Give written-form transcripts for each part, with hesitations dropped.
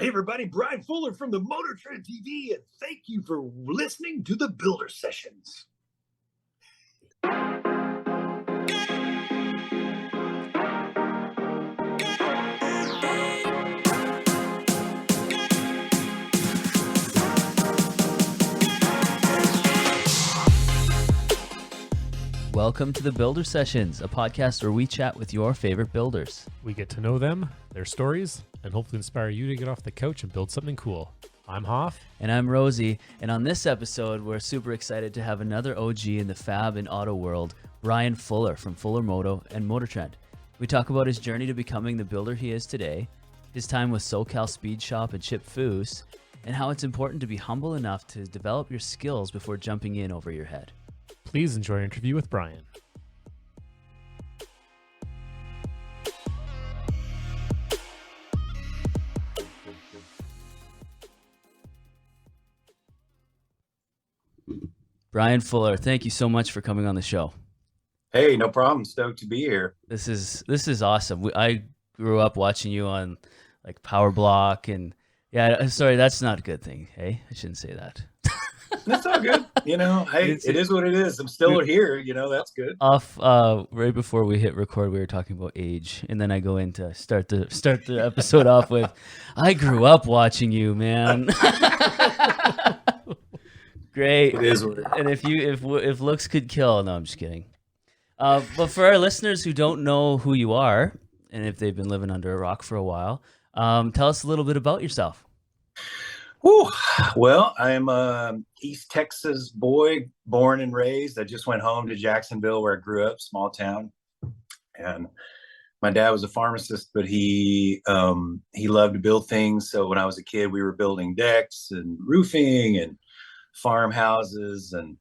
Hey everybody, Bryan Fuller from the MotorTrend TV, and thank you for listening to the Builder Sessions. Welcome to the Builder Sessions, a podcast where we chat with your favorite builders. We get to know them, their stories, and hopefully inspire you to get off the couch and build something cool. I'm Hoff. And I'm Rosie. And on this episode, we're super excited to have another OG in the fab and auto world, Bryan Fuller from Fuller Moto and MotorTrend. We talk about his journey to becoming the builder he is today, his time with SoCal Speed Shop and Foose, and how it's important to be humble enough to develop your skills before jumping in over your head. Please enjoy our interview with Bryan. Bryan Fuller, thank you so much for coming on the show. Hey, no problem. Stoked to be here. This is awesome. I grew up watching you on like Power Block, and yeah, sorry, that's not a good thing. Hey, I shouldn't say that. That's all good. Hey, it is what it is. I'm still here. That's good. Right before we hit record, we were talking about age, and then I go in to start the episode off with, "I grew up watching you, man." Great. It is what it is. And if looks could kill, no, I'm just kidding. But for our listeners who don't know who you are, and if they've been living under a rock for a while, tell us a little bit about yourself. Whew. Well, I'm a East Texas boy, born and raised. I just went home to Jacksonville, where I grew up, small town. And my dad was a pharmacist, but he loved to build things. So when I was a kid, we were building decks and roofing and farmhouses and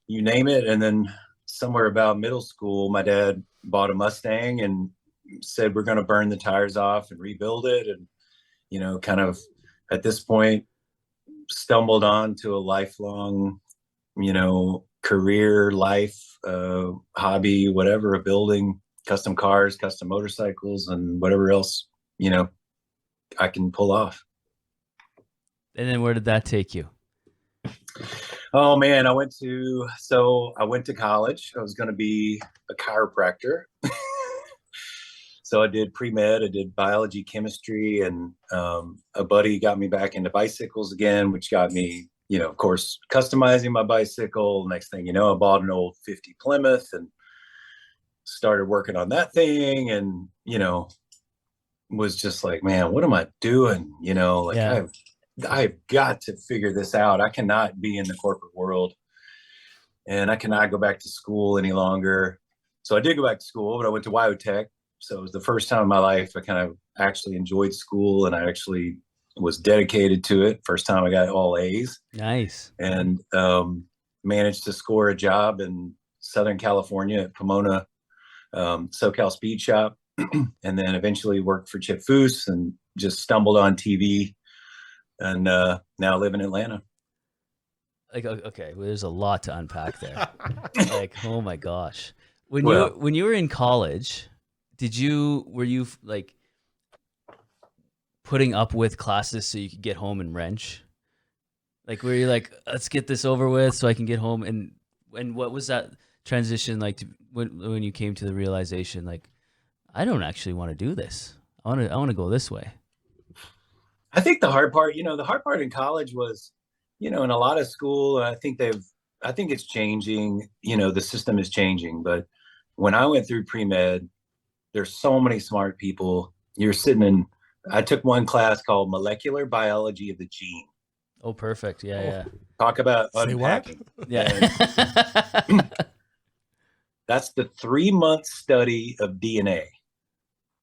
you name it. And then somewhere about middle school, my dad bought a Mustang and said, we're going to burn the tires off and rebuild it. And, kind of at this point, stumbled on to a lifelong, career, life, hobby, whatever, of building custom cars, custom motorcycles, and whatever else, I can pull off. And then where did that take you? Oh man, I went to college. I was going to be a chiropractor. So I did pre-med, I did biology, chemistry, and a buddy got me back into bicycles again, which got me, of course, customizing my bicycle. Next thing you know, I bought an old 50 Plymouth and started working on that thing and, was just like, man, what am I doing? Yeah. I've got to figure this out. I cannot be in the corporate world and I cannot go back to school any longer. So I did go back to school, but I went to Wyotech. So it was the first time in my life I kind of actually enjoyed school and I actually was dedicated to it. First time I got all A's. Nice. And managed to score a job in Southern California at Pomona, SoCal Speed Shop. And then eventually worked for Foose and just stumbled on TV and now live in Atlanta. Like, okay, well, there's a lot to unpack there. Like, oh my gosh. When you were in college, were you like putting up with classes so you could get home and wrench? Like, were you like, let's get this over with so I can get home? And what was that transition like when you came to the realization, like, I don't actually want to do this. I want to go this way. I think the hard part in college was, in a lot of school, I think it's changing, the system is changing. But when I went through pre-med, there's so many smart people. I took one class called Molecular Biology of the Gene. Oh, perfect. Yeah. Talk about Say unpacking. what? Yeah. That's the 3-month study of DNA.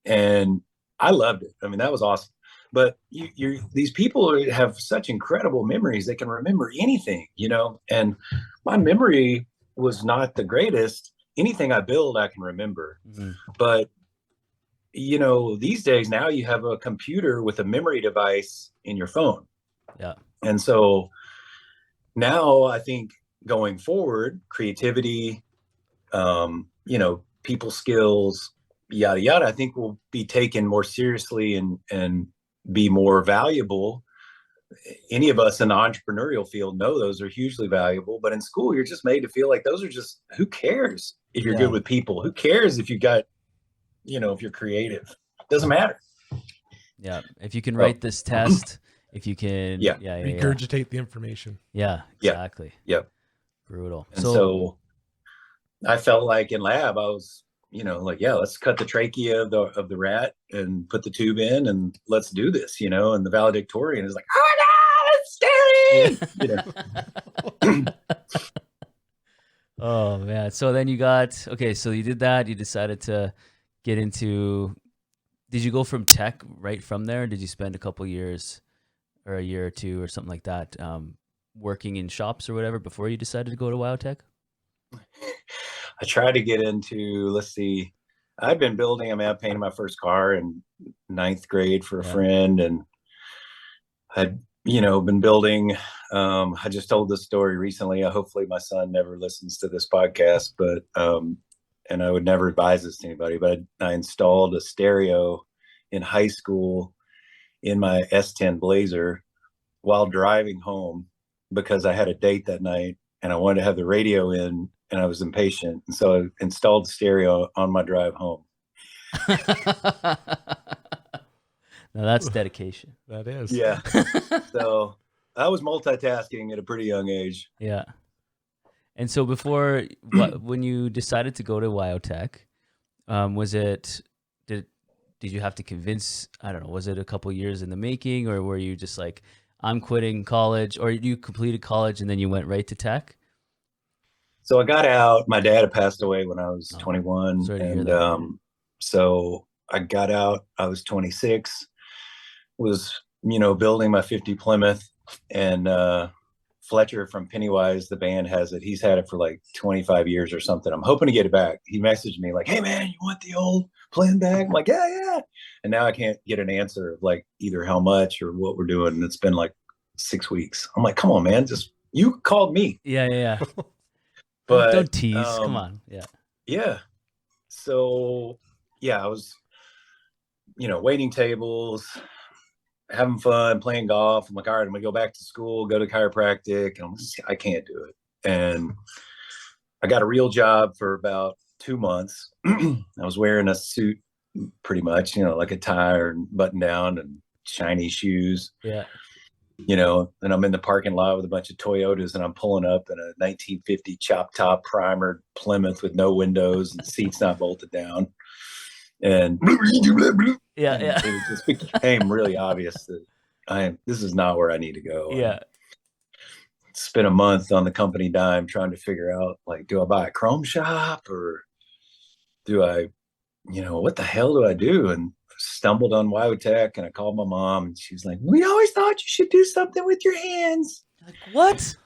And I loved it. I mean, that was awesome. But these people have such incredible memories. They can remember anything, and my memory was not the greatest. Anything I build, I can remember. Mm-hmm. But these days now you have a computer with a memory device in your phone. Yeah. And so now I think going forward, creativity, people skills, yada, yada, I think will be taken more seriously and be more valuable. Any of us in the entrepreneurial field know those are hugely valuable, but in school, you're just made to feel like those are just, who cares if you're good with people? Who cares if you got, if you're creative? It doesn't matter. Yeah. If you can write this test, if you can regurgitate the information. Yeah, exactly. Yep. Brutal. And so I felt like in lab, I was, let's cut the trachea of the rat and put the tube in and let's do this, and the valedictorian is like, oh my God, it's scary. Oh man. So then so you did that. You decided to get into, did you go from tech right from there? Or did you spend a couple years or a year or two or something like that, working in shops or whatever before you decided to go to WyoTech? I tried to get into, I'd been building, I painted my first car in 9th grade for a friend, and I'd, been building. I just told this story recently. Hopefully my son never listens to this podcast, but, and I would never advise this to anybody, but I installed a stereo in high school in my S10 Blazer while driving home because I had a date that night and I wanted to have the radio in. And I was impatient. And so I installed the stereo on my drive home. Now that's dedication. That is. Yeah. So I was multitasking at a pretty young age. Yeah. And so before, when you decided to go to WyoTech, did you have to convince, I don't know, was it a couple years in the making, or were you just like, I'm quitting college, or you completed college and then you went right to tech? So I got out. My dad had passed away when I was 21. And so I got out. I was 26, was, building my 50 Plymouth. And Fletcher from Pennywise, the band, has it. He's had it for like 25 years or something. I'm hoping to get it back. He messaged me like, hey, man, you want the old plan back? I'm like, yeah. And now I can't get an answer of like either how much or what we're doing. And it's been like 6 weeks. I'm like, come on, man. You called me. Yeah. But don't tease. Come on. Yeah. So I was, waiting tables, having fun, playing golf. I'm like, all right, I'm gonna go back to school, go to chiropractic. And I can't do it. And I got a real job for about 2 months. I was wearing a suit pretty much, like a tie or button down and shiny shoes. Yeah. And I'm in the parking lot with a bunch of Toyotas, and I'm pulling up in a 1950 chop top primered Plymouth with no windows and seats not bolted down. And it just became really obvious that this is not where I need to go. Yeah. Spent a month on the company dime trying to figure out, like, do I buy a chrome shop or do I, what the hell do I do? And stumbled on WyoTech, and I called my mom, and she's like, we always thought you should do something with your hands. Like, what?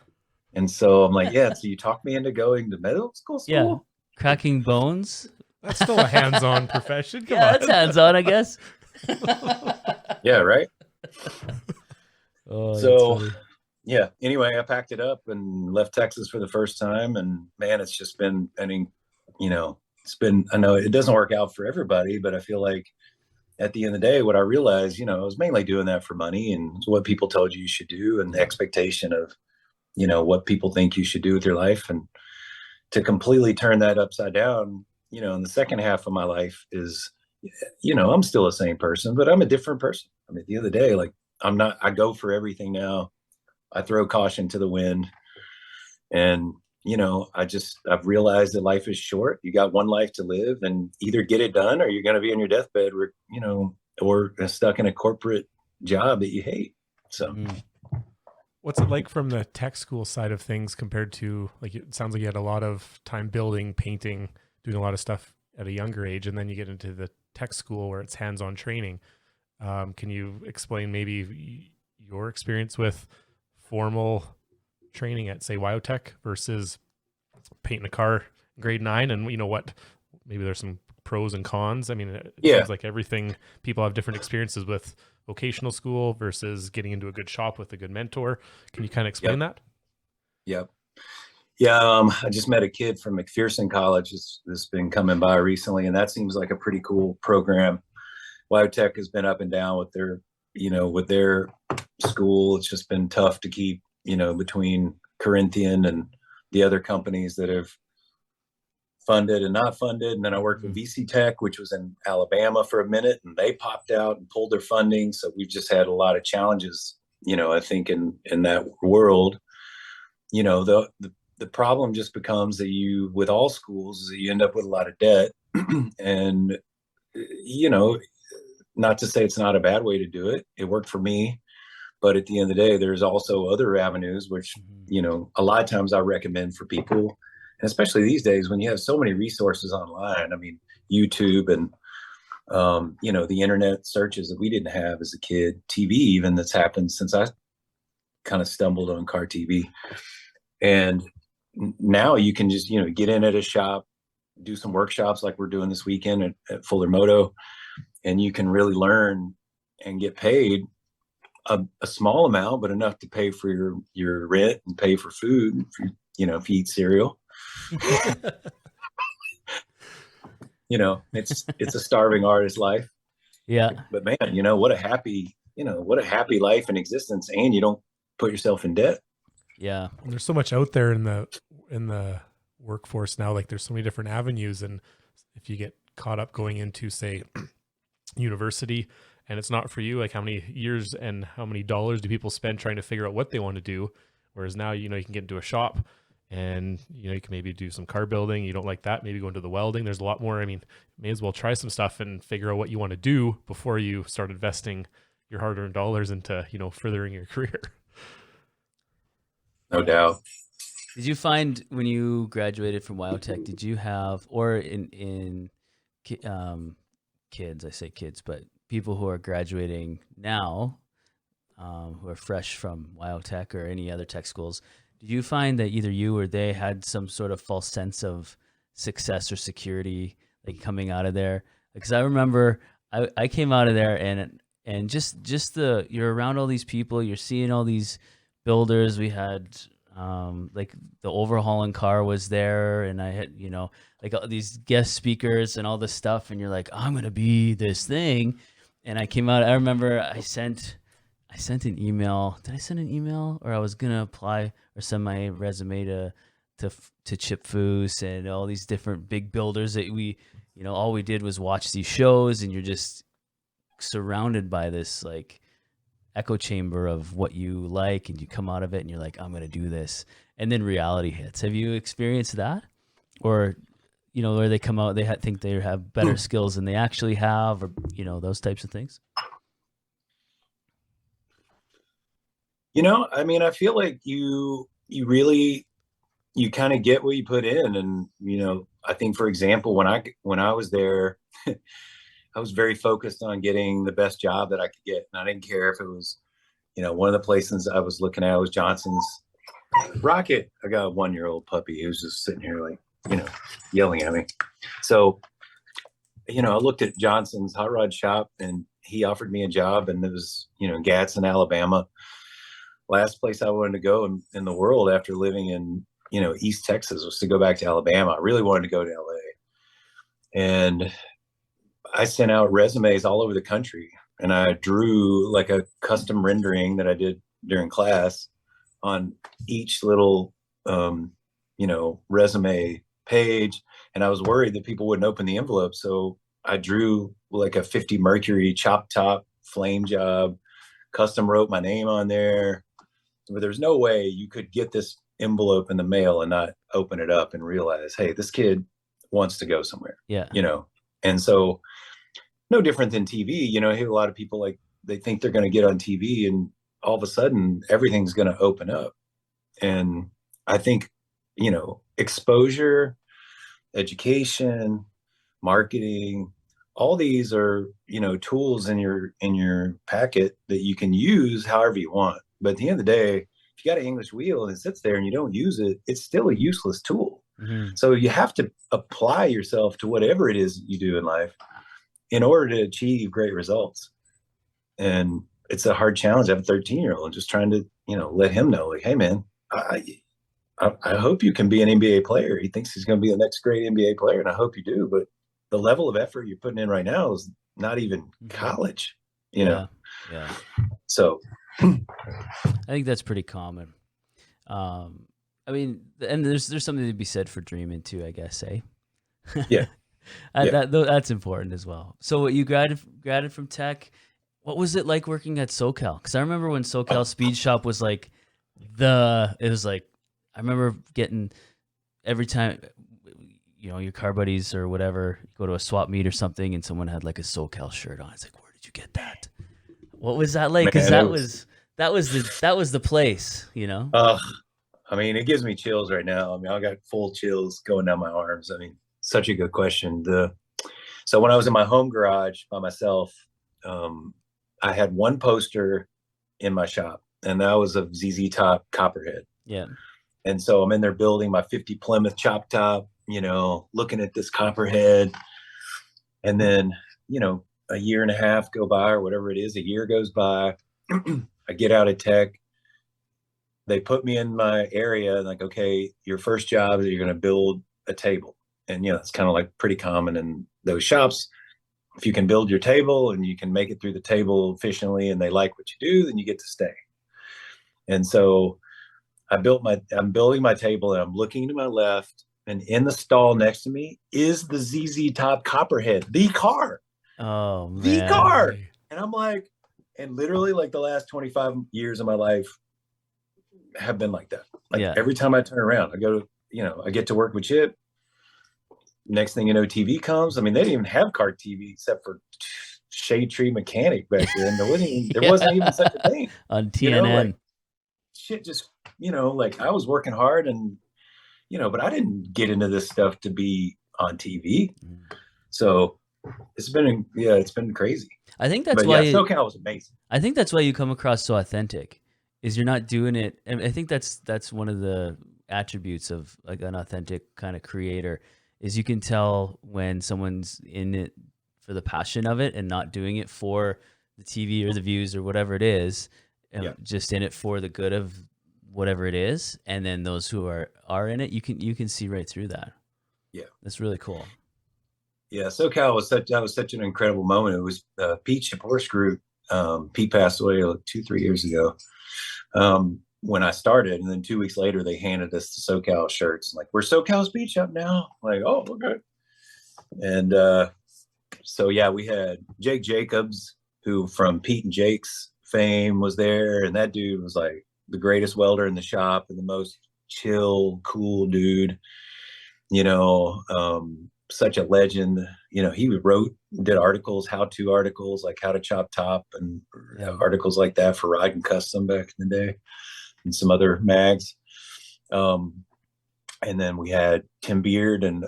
And so I'm like, so you talked me into going to medical school? Yeah. Cracking bones. That's still a hands-on profession. Come on. That's hands-on, I guess. Yeah, right. Oh, so anyway, I packed it up and left Texas for the first time, and man, it's just been, I know it doesn't work out for everybody, but I feel like at the end of the day, what I realized, I was mainly doing that for money and what people told you should do, and the expectation of, what people think you should do with your life. And to completely turn that upside down, in the second half of my life is, I'm still the same person, but I'm a different person. At the end of the day, like, I go for everything now. I throw caution to the wind, and, I've realized that life is short. You got one life to live, and either get it done or you're going to be on your deathbed, or stuck in a corporate job that you hate. So what's it like from the tech school side of things compared to, like, it sounds like you had a lot of time building, painting, doing a lot of stuff at a younger age, and then you get into the tech school where it's hands-on training. Can you explain maybe your experience with formal training at, say, WyoTech versus painting a car in grade 9, and maybe there's some pros and cons? It seems like everything, people have different experiences with vocational school versus getting into a good shop with a good mentor. Can you kind of explain that? Yep. Yeah. I just met a kid from McPherson College that's been coming by recently, and that seems like a pretty cool program. WyoTech has been up and down with their with their school, it's just been tough to keep, between Corinthian and the other companies that have funded and not funded. And then I worked with VC Tech, which was in Alabama for a minute, and they popped out and pulled their funding. So we've just had a lot of challenges, I think in that world. The problem just becomes that with all schools, is that you end up with a lot of debt. And, not to say it's not a bad way to do it. It worked for me. But at the end of the day, there's also other avenues, which, a lot of times I recommend for people. And especially these days when you have so many resources online, I mean, YouTube and, the internet searches that we didn't have as a kid, TV even, that's happened since I kind of stumbled on car TV. And now you can just, get in at a shop, do some workshops like we're doing this weekend at Fuller Moto, and you can really learn and get paid a small amount, but enough to pay for your rent and pay for food, if you eat cereal. It's a starving artist life. Yeah. But man, what a happy life and existence, and you don't put yourself in debt. Yeah. And there's so much out there in the workforce now. Like there's so many different avenues, and if you get caught up going into, say, university, and it's not for you, like how many years and how many dollars do people spend trying to figure out what they want to do? Whereas now, you can get into a shop and, you can maybe do some car building. You don't like that, maybe go into the welding. There's a lot more. I mean, may as well try some stuff and figure out what you want to do before you start investing your hard-earned dollars into, furthering your career. No doubt. Did you find when you graduated from WyoTech, did you have, or in kids, I say kids, but people who are graduating now, who are fresh from WyoTech or any other tech schools, did you find that either you or they had some sort of false sense of success or security, like coming out of there? Because I remember I came out of there and just you're around all these people, you're seeing all these builders. We had like the overhauling car was there, and I had, like all these guest speakers and all this stuff, and you're like, I'm gonna be this thing. And I came out, I remember I sent an email. Did I send an email? Or I was gonna apply or send my resume to Chip Foose and all these different big builders that we, all we did was watch these shows, and you're just surrounded by this like echo chamber of what you like, and you come out of it and you're like, I'm going to do this. And then reality hits. Have you experienced that? Or, where they come out, they think they have better skills than they actually have, or, those types of things? I mean, I feel like you kind of get what you put in. And, I think, for example, when I was there, I was very focused on getting the best job that I could get. And I didn't care if it was, one of the places I was looking at was Johnson's. Rocket. I got a 1-year-old puppy who's just sitting here like, yelling at me. So, I looked at Johnson's hot rod shop, and he offered me a job, and it was, Gadsden, Alabama. Last place I wanted to go in the world after living in, East Texas was to go back to Alabama. I really wanted to go to LA. And I sent out resumes all over the country, and I drew like a custom rendering that I did during class on each little, resume page. And I was worried that people wouldn't open the envelope. So I drew like a 50 Mercury chop top flame job, custom wrote my name on there. But there's no way you could get this envelope in the mail and not open it up and realize, hey, this kid wants to go somewhere. Yeah. And so no different than TV, I hear a lot of people like they think they're going to get on TV, and all of a sudden everything's going to open up. And I think, exposure, education, marketing, all these are, tools in your packet that you can use however you want. But at the end of the day, if you got an English wheel and it sits there and you don't use it, it's still a useless tool. Mm-hmm. So you have to apply yourself to whatever it is you do in life in order to achieve great results. And it's a hard challenge. I have a 13-year-old just trying to, let him know, like, hey man, I hope you can be an NBA player. He thinks he's going to be the next great NBA player, and I hope you do. But the level of effort you're putting in right now is not even college, Yeah. Yeah. So I think that's pretty common. I mean, and there's something to be said for dreaming too, I guess, eh? yeah. Yeah. That's important as well. So you graduated from tech. What was it like working at SoCal? Because I remember when SoCal Speed Shop was like I remember getting every time, you know, your car buddies or whatever, you go to a swap meet or something and someone had like a SoCal shirt on. It's like, where did you get that? What was that like? Because Man, that was the place, you know? I mean, it gives me chills right now. I mean, I got full chills going down my arms. I mean, such a good question. So when I was in my home garage by myself, I had one poster in my shop, and that was of ZZ Top Copperhead. Yeah. And so I'm in there building my 50 Plymouth chop top, you know, looking at this Copperhead. And then, you know, a year and a half go by, or whatever it is, a year goes by. I get out of tech. They put me in my area, like, okay, your first job is you're going to build a table. And, you know, it's kind of like pretty common in those shops. If you can build your table and you can make it through the table efficiently and they like what you do, then you get to stay. And so I'm building my table, and I'm looking to my left, and in the stall next to me is the ZZ Top Copperhead, the car. Oh, man. The car. And I'm like, and literally like the last 25 years of my life have been like that. Like every time I turn around, I go to, you know, I get to work with Chip. Next thing you know, TV comes. I mean, they didn't even have car TV except for Shade Tree Mechanic back then. There wasn't even such a thing on TNN. You know, like, shit just, you know, like I was working hard, and, you know, but I didn't get into this stuff to be on TV. So it's been crazy. I think that's why SoCal was amazing. I think that's why you come across so authentic, is you're not doing it. And I think that's one of the attributes of like an authentic kind of creator, is you can tell when someone's in it for the passion of it and not doing it for the TV or the views or whatever it is, just in it for the good of whatever it is. And then those who are in it, you can see right through that. Yeah, that's really cool. Yeah, SoCal was such an incredible moment. It was Pete Shapor's group. Pete passed away like 2-3 years ago when I started, and then 2 weeks later they handed us the SoCal shirts. Like, we're SoCal Speed Shop now. I'm like, oh, okay. And so yeah, we had Jake Jacobs, who from Pete and Jake's fame was there, and that dude was like the greatest welder in the shop and the most chill, cool dude. You know, such a legend. You know, he did articles, how-to articles, like how to chop top, and articles like that for Riding Custom back in the day, and some other mags. And then we had Tim Beard and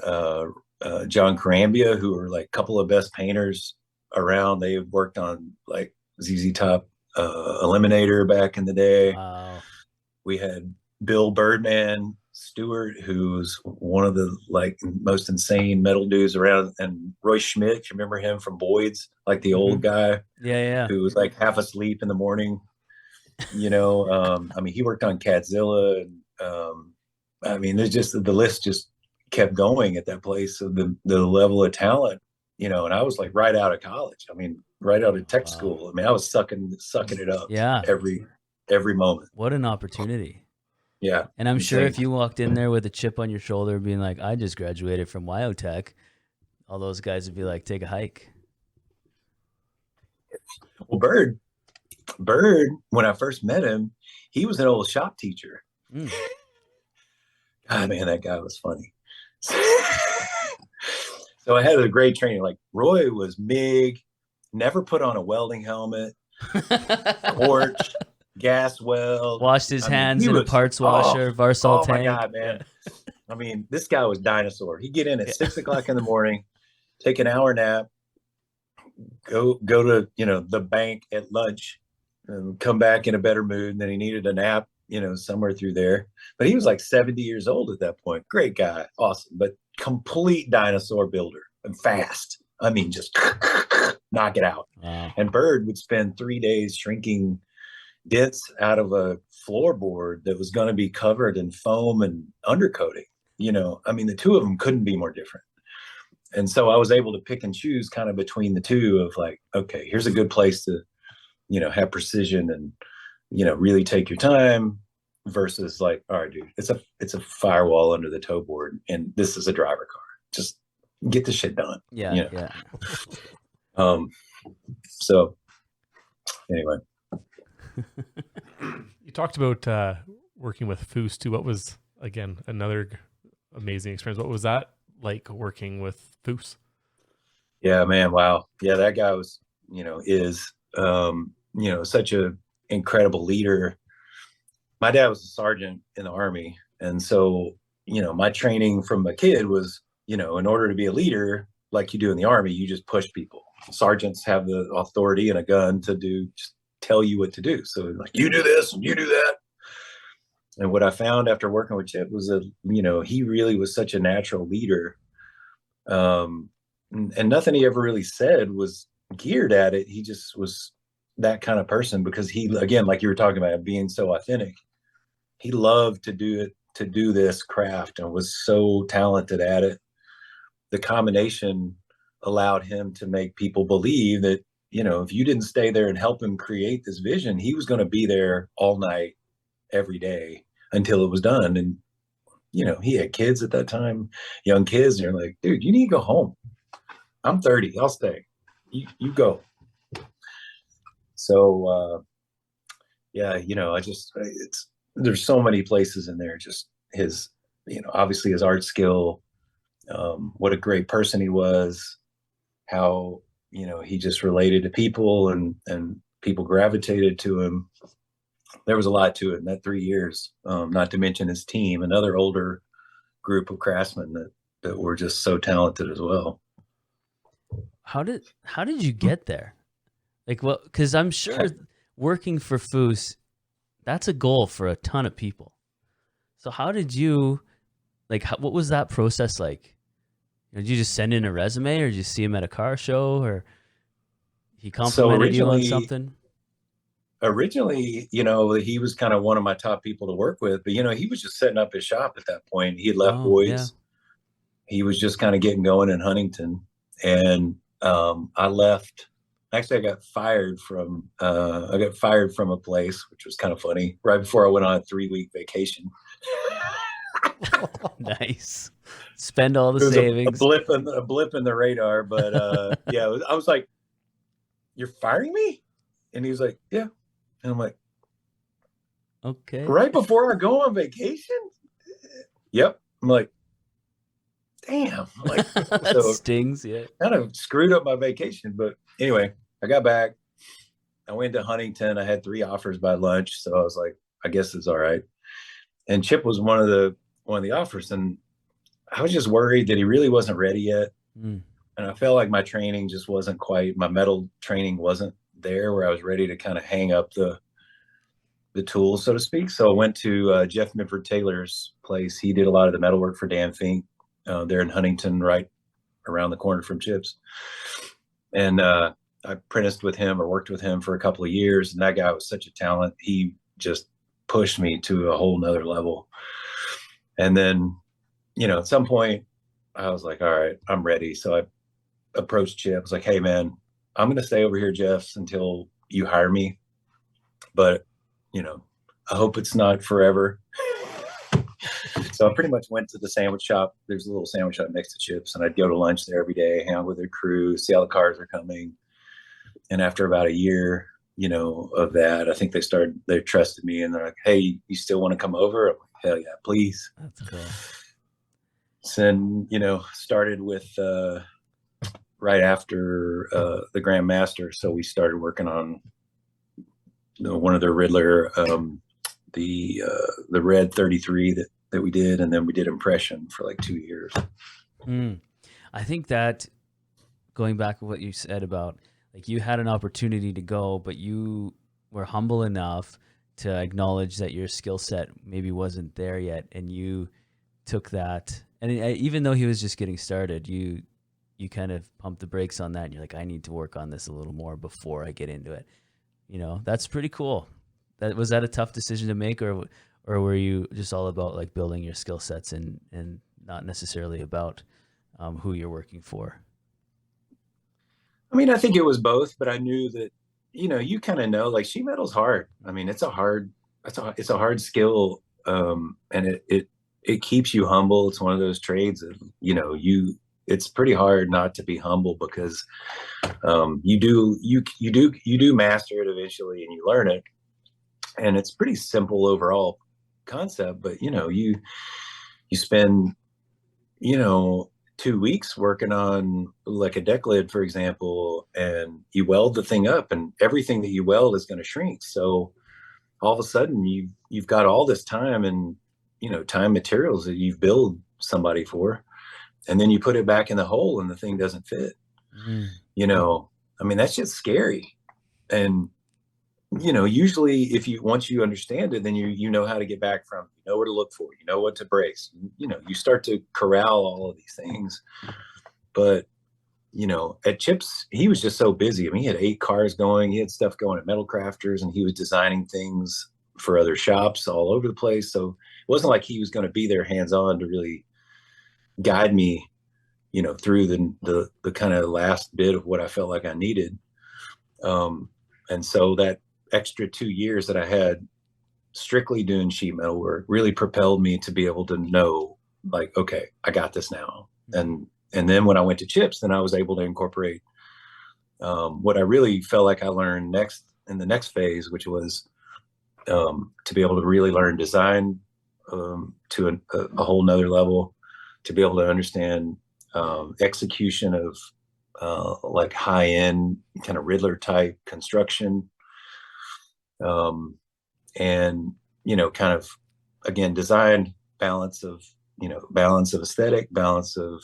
John Carambia, who were like a couple of best painters around. They worked on like ZZ Top Eliminator back in the day. Wow. We had Bill Birdman Stewart, who's one of the like most insane metal dudes around, and Roy Schmidt, you remember him from Boyd's, like the old guy, who was like half asleep in the morning, you know. I mean, he worked on Catzilla, and I mean, there's just the list just kept going at that place. So the level of talent, you know. And I was like right out of college. I mean, right out of tech school. I mean, I was sucking it up. Every moment. What an opportunity. Yeah. And I'm sure if you walked in there with a chip on your shoulder being like, I just graduated from Wyotech, all those guys would be like, take a hike. Well, Bird, when I first met him, he was an old shop teacher. God, man, that guy was funny. So I had a great training. Like, Roy was MIG, never put on a welding helmet, torch, gas weld, washed his hands in a parts washer, Varsol tank. Oh my God, man. I mean, this guy was dinosaur. He'd get in at 6 o'clock in the morning, take an hour nap, go to, you know, the bank at lunch, and come back in a better mood. And then he needed a nap, you know, somewhere through there. But he was like 70 years old at that point. Great guy. Awesome. But complete dinosaur builder and fast. I mean, just knock it out. Wow. And Bird would spend 3 days shrinking dents out of a floorboard that was going to be covered in foam and undercoating. You know, I mean, the two of them couldn't be more different. And so I was able to pick and choose kind of between the two of like, okay, here's a good place to have precision and, really take your time versus like, all right, dude, it's a firewall under the toe board and this is a driver car. Just get the shit done. Yeah. So anyway. You talked about working with Foose too. What was, again, another amazing experience? What was that like working with Foose? Yeah, man. Wow. Yeah. That guy was, is, such a incredible leader. My dad was a sergeant in the Army. And so, my training from a kid was, in order to be a leader, like you do in the Army, you just push people. Sergeants have the authority and a gun to just tell you what to do. So like, you do this and you do that. And what I found after working with Chip was that, he really was such a natural leader. And nothing he ever really said was geared at it. He just was that kind of person because he, again, like you were talking about, being so authentic, he loved to do this craft and was so talented at it. The combination allowed him to make people believe that, if you didn't stay there and help him create this vision, he was going to be there all night, every day until it was done. And, he had kids at that time, young kids, and you're like, dude, you need to go home. I'm 30. I'll stay. You go. So, there's so many places in there, just his, obviously his art skill, what a great person he was, how, he just related to people and people gravitated to him. There was a lot to it in that 3 years, not to mention his team, another older group of craftsmen that were just so talented as well. How did you get there? Like, well, because I'm sure working for Foose, that's a goal for a ton of people. So how did you, what was that process like? Did you just send in a resume, or did you see him at a car show, or he complimented you on something? Originally, he was kind of one of my top people to work with, but, he was just setting up his shop at that point. He had left Boyd's. Yeah. He was just kind of getting going in Huntington. And I left. Actually, I got fired from a place, which was kind of funny, right before I went on a 3-week vacation. Nice. Spend all the savings. A blip in the radar, but yeah, I was like, "You're firing me?" And he was like, "Yeah." And I'm like, "Okay." Right before I go on vacation? Yep. I'm like, damn. Like, that so stings. Yeah. Kind of screwed up my vacation, but anyway, I got back. I went to Huntington. I had 3 offers by lunch, so I was like, I guess it's all right. And Chip was one of the offers, and I was just worried that he really wasn't ready yet. And I felt like my training just wasn't quite, my metal training wasn't there where I was ready to kind of hang up the tools, so to speak. So I went to Jeff Midford Taylor's place. He did a lot of the metal work for Dan Fink there in Huntington, right around the corner from Chip's. And I apprenticed with him or worked with him for a couple of years. And that guy was such a talent. He just pushed me to a whole nother level. And then, at some point I was like, all right, I'm ready. So I approached Chip. I was like, hey man, I'm going to stay over here, Jeff's, until you hire me. But, I hope it's not forever. So I pretty much went to the sandwich shop. There's a little sandwich shop next to Chip's, and I'd go to lunch there every day, hang out with their crew, see how the cars are coming. And after about a year, of that, I think they trusted me, and they're like, hey, you still want to come over? I'm like, hell yeah, please. That's cool. So then, started with, right after the Grand Master. So we started working on one of their Riddler, the red 33 that we did, and then we did impression for like 2 years. I think that, going back to what you said about, like, you had an opportunity to go, but you were humble enough to acknowledge that your skill set maybe wasn't there yet, and you took that. And even though he was just getting started, you kind of pumped the brakes on that, and you're like, I need to work on this a little more before I get into it. That's pretty cool. Was that a tough decision to make, or were you just all about like building your skill sets and not necessarily about who you're working for? I mean, I think it was both, but I knew that, you kind of know, like sheet metal's hard. I mean, it's a hard skill. And it keeps you humble. It's one of those trades that, it's pretty hard not to be humble, because you do master it eventually, and you learn it, and it's pretty simple overall concept. But you spend 2 weeks working on like a deck lid, for example, and you weld the thing up, and everything that you weld is going to shrink. So all of a sudden you've got all this time and time materials that you've billed somebody for, and then you put it back in the hole and the thing doesn't fit. I mean, that's just scary. And usually once you understand it, then you know how to get back from, where to look for, what to brace, you start to corral all of these things. But at Chips, he was just so busy. I mean, he had 8 cars going, he had stuff going at Metal Crafters, and he was designing things for other shops all over the place. So it wasn't like he was going to be there hands-on to really guide me, through the kind of last bit of what I felt like I needed. And so that extra 2 years that I had strictly doing sheet metal work really propelled me to be able to know, like, okay, I got this now. And then when I went to Chips, then I was able to incorporate what I really felt like I learned in the next phase, which was to be able to really learn design to a whole nother level, to be able to understand execution of like high-end kind of Riddler type construction, and kind of, again, design, balance of aesthetic, balance of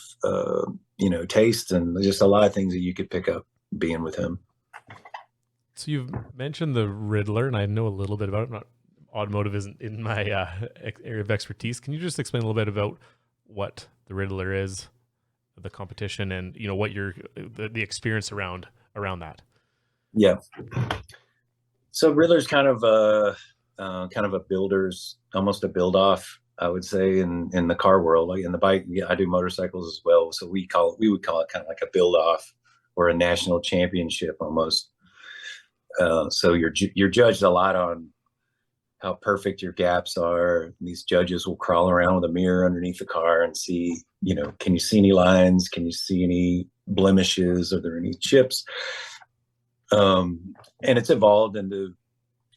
taste, and just a lot of things that you could pick up being with him. So you've mentioned the Riddler, and I know a little bit about it. Automotive isn't in my area of expertise. Can you just explain a little bit about what the Riddler is, the competition, and what the experience around that? Yeah. So Riddler's kind of a builder's, almost a build off, I would say, in the car world. Like in the bike, I do motorcycles as well. So we would call it kind of like a build off, or a national championship almost. So you're judged a lot on how perfect your gaps are. These judges will crawl around with a mirror underneath the car and see, can you see any lines? Can you see any blemishes? Are there any chips? And it's evolved into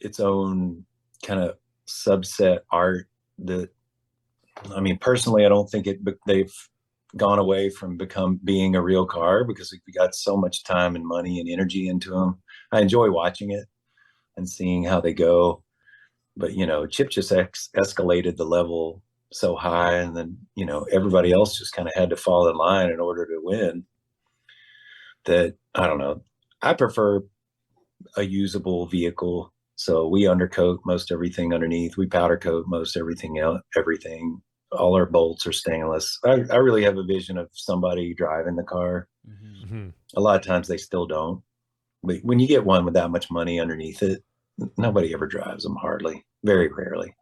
its own kind of subset art that, I mean, personally, I don't think they've gone away from being a real car, because we got so much time and money and energy into them. I enjoy watching it and seeing how they go. But, Chip just escalated the level so high, and then, everybody else just kind of had to fall in line in order to win, that, I don't know. I prefer a usable vehicle. So we undercoat most everything underneath. We powder coat most everything out, everything. All our bolts are stainless. I really have a vision of somebody driving the car. Mm-hmm. A lot of times they still don't. But when you get one with that much money underneath it, nobody ever drives them, hardly, very rarely.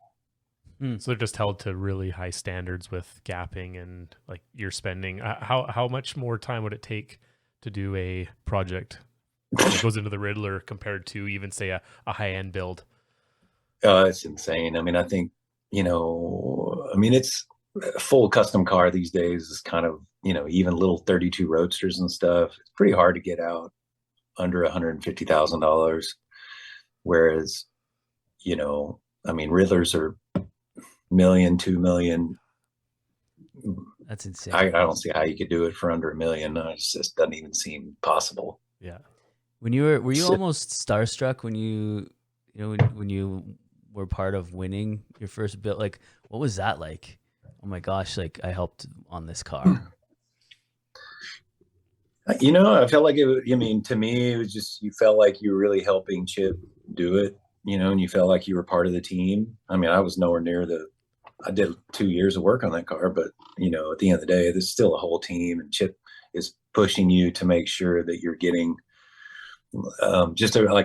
So they're just held to really high standards with gapping, and like you're spending. How much more time would it take to do a project that goes into the Riddler compared to even say a high-end build? It's insane. I mean, I think, it's a full custom car these days is kind of, even little 32 Roadsters and stuff. It's pretty hard to get out under $150,000. Whereas, Riddlers are $1 million, $2 million. That's insane. I don't see how you could do it for under $1 million. It just doesn't even seem possible. Yeah. Were you almost starstruck when when you were part of winning your first build? Like, what was that like? Oh my gosh, like I helped on this car. I felt like to me, it was just, you felt like you were really helping Chip do it, and you felt like you were part of the team. I mean, I was nowhere near I did 2 years of work on that car, but, at the end of the day, there's still a whole team, and Chip is pushing you to make sure that you're getting, I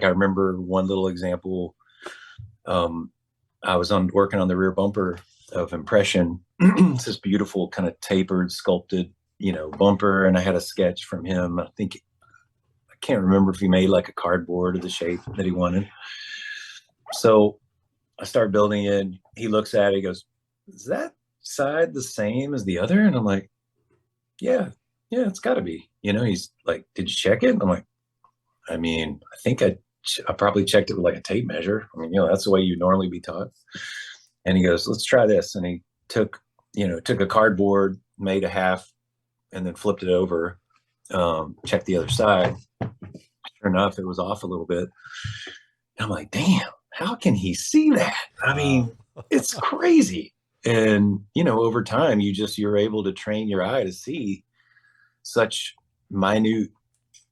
remember one little example. I was working on the rear bumper of Impression. It's this beautiful kind of tapered, sculpted, bumper, and I had a sketch from him. I can't remember if he made like a cardboard of the shape that he wanted. So I start building it. He looks at it. He goes, "Is that side the same as the other?" And I'm like, yeah, it's got to be. He's like, "Did you check it?" And I'm like, I mean, I think I probably checked it with like a tape measure. I mean, that's the way you normally be taught. And he goes, "Let's try this." And he took a cardboard, made a half, and then flipped it over, checked the other side. Sure enough, it was off a little bit. And I'm like, damn, how can he see that? I mean, it's crazy. And, over time, you're able to train your eye to see such minute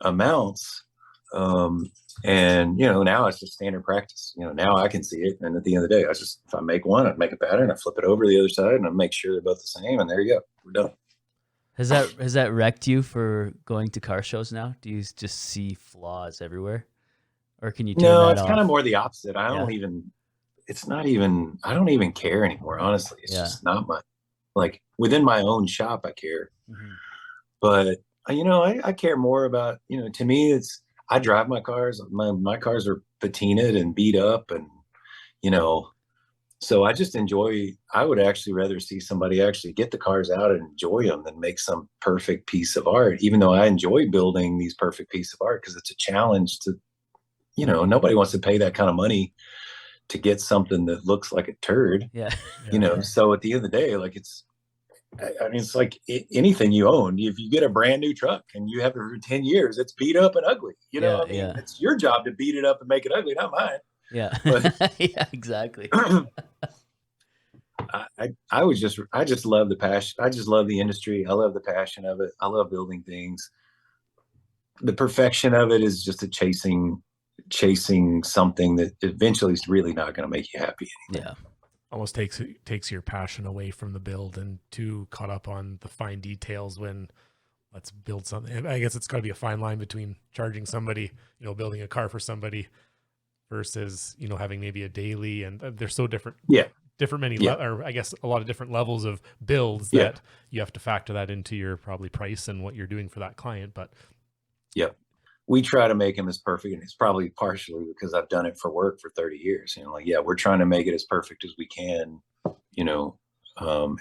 amounts. And, now it's just standard practice. Now I can see it. And at the end of the day, if I make one, I make a pattern, I flip it over to the other side, and I make sure they're both the same. And there you go. We're done. Has that wrecked you for going to car shows now? Do you just see flaws everywhere? Or can you turn No, that it's off? kind of more the opposite. I don't even care anymore, honestly. It's just not like within my own shop, I care. Mm-hmm. But, I care more about, to me, I drive my cars. My cars are patinaed and beat up, and, so I just I would actually rather see somebody actually get the cars out and enjoy them than make some perfect piece of art, even though I enjoy building these perfect pieces of art because it's a challenge to, nobody wants to pay that kind of money to get something that looks like a turd. Yeah. So at the end of the day, like it's like anything you own. If you get a brand new truck and you have it for 10 years, it's beat up and ugly. It's your job to beat it up and make it ugly, not mine. Yeah. But, yeah, exactly. I just love the passion. I just love the industry. I love the passion of it. I love building things. The perfection of it is just chasing something that eventually is really not going to make you happy anymore. Yeah. Almost takes your passion away from the build and too caught up on the fine details when let's build something. And I guess it's got to be a fine line between charging somebody, building a car for somebody versus, having maybe a daily, and they're so different. Yeah. Or I guess a lot of different levels of builds that you have to factor that into your probably price and what you're doing for that client. But we try to make them as perfect, and it's probably partially because I've done it for work for 30 years. We're trying to make it as perfect as we can,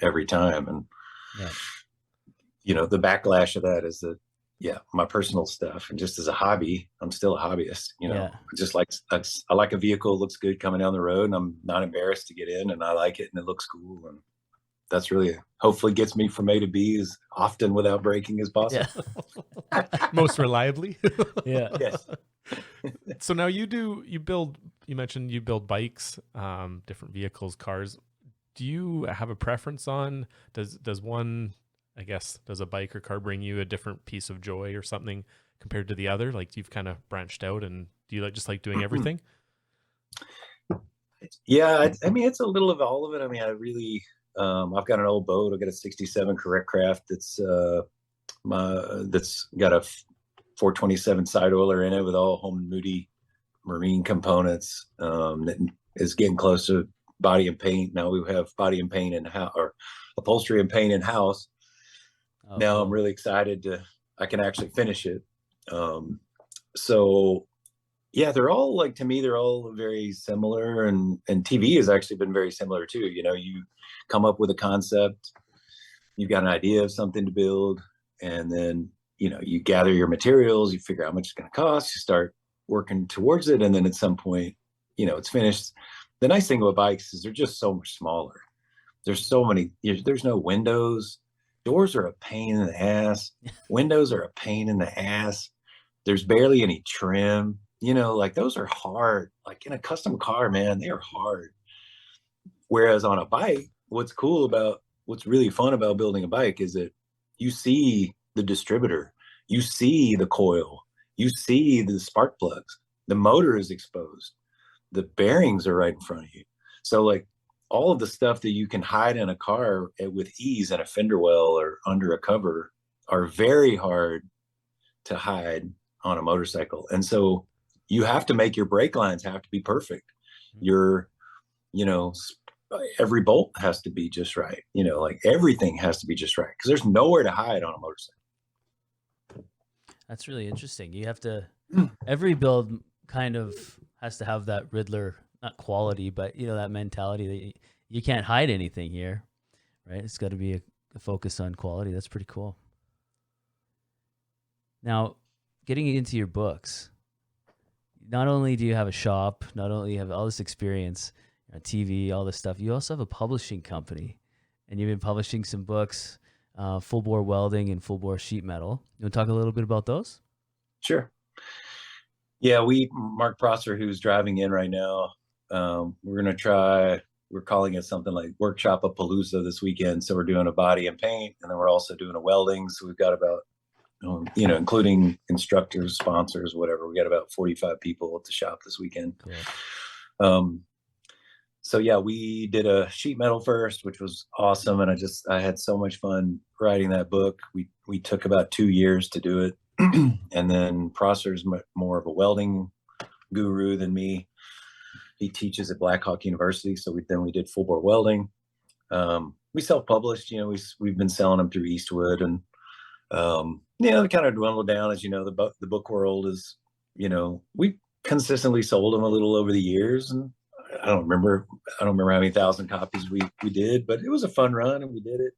every time. And, the backlash of that is that, my personal stuff, and just as a hobby, I'm still a hobbyist, I like a vehicle, looks good coming down the road, and I'm not embarrassed to get in, and I like it and it looks cool. And that's really hopefully gets me from A to B as often without breaking as possible. Yeah. Most reliably. Yeah. Yes. So now you mentioned you build bikes, different vehicles, cars. Do you have a preference on, does a bike or car bring you a different piece of joy or something compared to the other? Like you've kind of branched out, and do you just like doing everything? Yeah. I mean, it's a little of all of it. I mean, I really, I've got an old boat. I've got a 67 Correct Craft that's got a 427 side oiler in it with all Holman Moody marine components. That is getting close to body and paint. Now we have body and paint in house, or upholstery and paint in house. Now cool. I'm really excited I can actually finish it. So yeah, they're all like, to me, they're all very similar, and TV has actually been very similar too. You come up with a concept, you've got an idea of something to build, and then, you gather your materials, you figure out how much it's going to cost, you start working towards it. And then at some point, it's finished. The nice thing about bikes is they're just so much smaller. There's so many, there's no windows. Doors are a pain in the ass. Windows are a pain in the ass. There's barely any trim. Like those are hard. Like in a custom car, man, they are hard. Whereas on a bike, what's really fun about building a bike is that you see the distributor, you see the coil, you see the spark plugs, the motor is exposed, the bearings are right in front of you. So like all of the stuff that you can hide in a car with ease in a fender well or under a cover are very hard to hide on a motorcycle. And so you have to make your brake lines have to be perfect. Every bolt has to be just right. Like everything has to be just right, because there's nowhere to hide on a motorcycle. That's really interesting. You have to every build kind of has to have that Riddler, not quality, but that mentality that you can't hide anything here, right? It's got to be a focus on quality. That's pretty cool. Now, getting into your books, not only do you have a shop, not only you have all this experience, TV, all this stuff, you also have a publishing company, and you've been publishing some books, full bore welding and full bore sheet metal. You want to talk a little bit about those? Sure. Yeah, Mark Prosser, who's driving in right now, we're calling it something like Workshop a Palooza this weekend. So we're doing a body and paint, and then we're also doing a welding. So we've got about, including instructors, sponsors, whatever, we got about 45 people at the shop this weekend. Cool. So yeah, we did a sheet metal first, which was awesome. And I had so much fun writing that book. We took about 2 years to do it. And then Prosser's more of a welding guru than me. He teaches at Blackhawk University. So we did full bore welding. We self-published, we've been selling them through Eastwood, and they kind of dwindled down. As the book world is, we consistently sold them a little over the years, and I don't remember how many thousand copies we did, but it was a fun run, and we did it.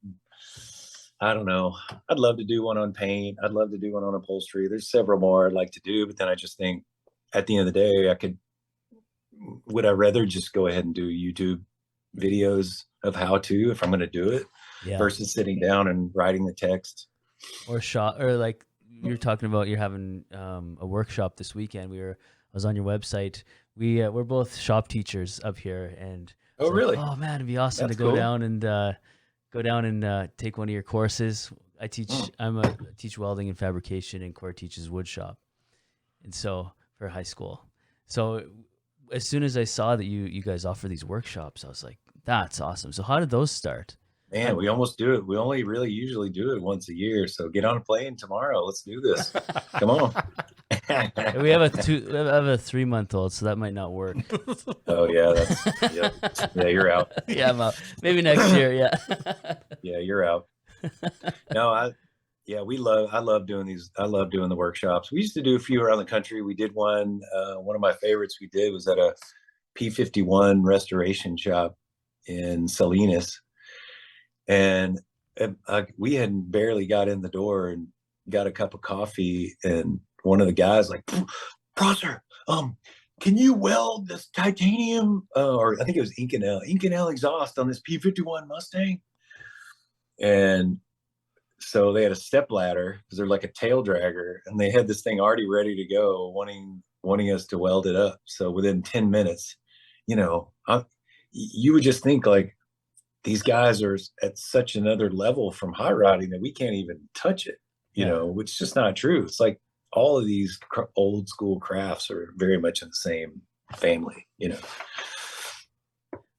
I don't know. I'd love to do one on paint. I'd love to do one on upholstery. There's several more I'd like to do, but then I just think at the end of the day, would I rather just go ahead and do YouTube videos of how to, if I'm going to do it, versus sitting down and writing the text. Or like you're talking about, you're having a workshop this weekend. I was on your website. We're both shop teachers up here, and really? Oh man, it'd be awesome to go down and take one of your courses. I teach welding and fabrication, and Core teaches wood shop, and so for high school. So as soon as I saw that you guys offer these workshops, I was like, that's awesome. So how did those start? Man, we almost do it. We only really usually do it once a year. So get on a plane tomorrow. Let's do this. Come on. We have a 3-month-old, so that might not work. Oh yeah, you're out. Yeah, I'm out. Maybe next year. Yeah. Yeah, you're out. No, I love doing these. I love doing the workshops. We used to do a few around the country. We did one. One of my favorites we did was at a P-51 restoration shop in Salinas. And we had barely got in the door and got a cup of coffee, and one of the guys like, Prosser, can you weld this titanium, or I think it was Inconel exhaust on this P-51 Mustang? And so they had a step ladder because they're like a tail dragger, and they had this thing already ready to go, wanting us to weld it up. So within 10 minutes, you would just think like, these guys are at such another level from hot rodding that we can't even touch it, which is just not true. It's like all of these old school crafts are very much in the same family,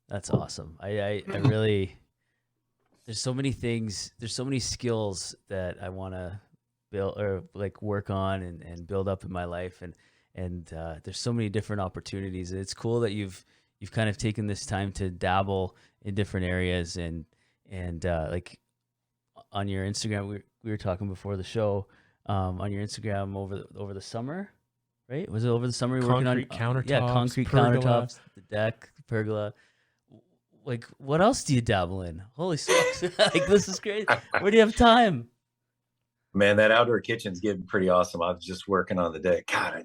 That's awesome. I really, there's so many things, there's so many skills that I want to build or like work on and build up in my life. And there's so many different opportunities. It's cool that you've kind of taken this time to dabble in different areas, and like on your Instagram, we were talking before the show, on your Instagram over the summer, right? Was it over the summer? You were working on concrete countertops, the deck, pergola. Like, what else do you dabble in? Holy smokes! Like, this is great. Where do you have time? Man, that outdoor kitchen's getting pretty awesome. I was just working on the deck. God,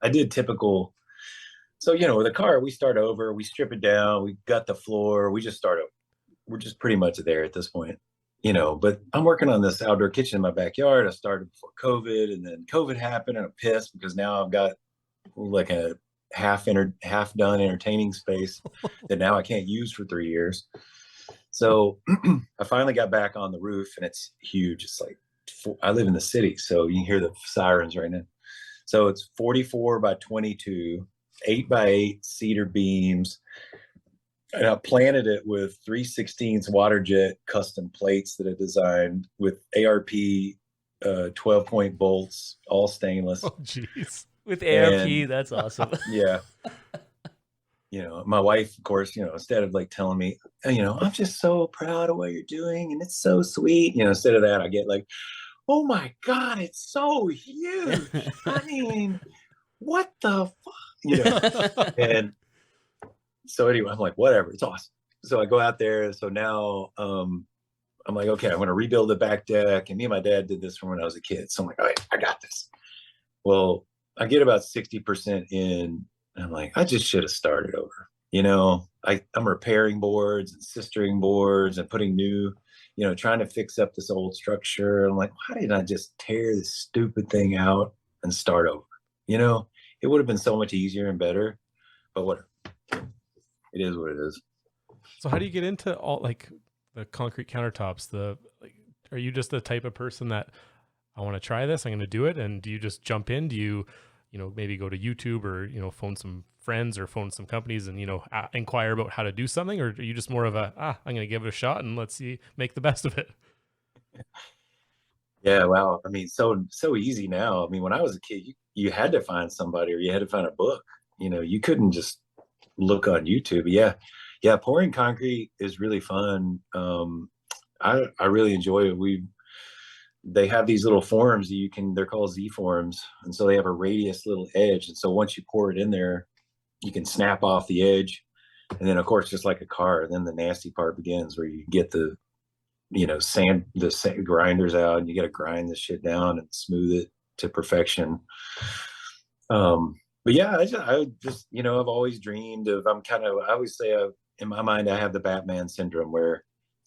I did typical. So, with a car, we start over, we strip it down, we gut the floor, we just start over. We're just pretty much there at this point, but I'm working on this outdoor kitchen in my backyard. I started before COVID, and then COVID happened, and I'm pissed because now I've got like a half done entertaining space that now I can't use for 3 years. So I finally got back on the roof, and it's huge. It's like, I live in the city, so you can hear the sirens right now. So it's 44 by 22. 8x8 cedar beams, and I planted it with 3/16 water jet custom plates that I designed with ARP 12-point bolts, all stainless. Oh, jeez. With ARP, that's awesome. Yeah. My wife, of course, instead of like telling me, I'm just so proud of what you're doing and it's so sweet, instead of that, I get like, oh my God, it's so huge. I mean, what the fuck, you know? And so anyway, I'm like, whatever, it's awesome. So I go out there. So now I'm like, okay, I'm going to rebuild the back deck. And me and my dad did this from when I was a kid. So I'm like, all right, I got this. Well, I get about 60% in. And I'm like, I just should have started over. You know, I'm repairing boards and sistering boards and putting new, you know, trying to fix up this old structure. I'm like, why didn't I just tear this stupid thing out and start over? You know, it would have been so much easier and better, but whatever. It is what it is. So how do you get into all like the concrete countertops? Are you just the type of person that I want to try this, I'm going to do it? And do you just jump in? Do you, maybe go to YouTube or, phone some friends or phone some companies and, inquire about how to do something? Or are you just more of I'm going to give it a shot and let's see, make the best of it? Yeah, wow. I mean, so easy now. I mean, when I was a kid, you had to find somebody or you had to find a book. You know, you couldn't just look on YouTube. Yeah, pouring concrete is really fun. I really enjoy it. They have these little forms that they're called Z forms, and so they have a radius little edge, and so once you pour it in there, you can snap off the edge, and then of course, just like a car, then the nasty part begins where you get the sand grinders out, and you got to grind this shit down and smooth it to perfection. But yeah, I just I've always dreamed of. I always say in my mind I have the Batman syndrome where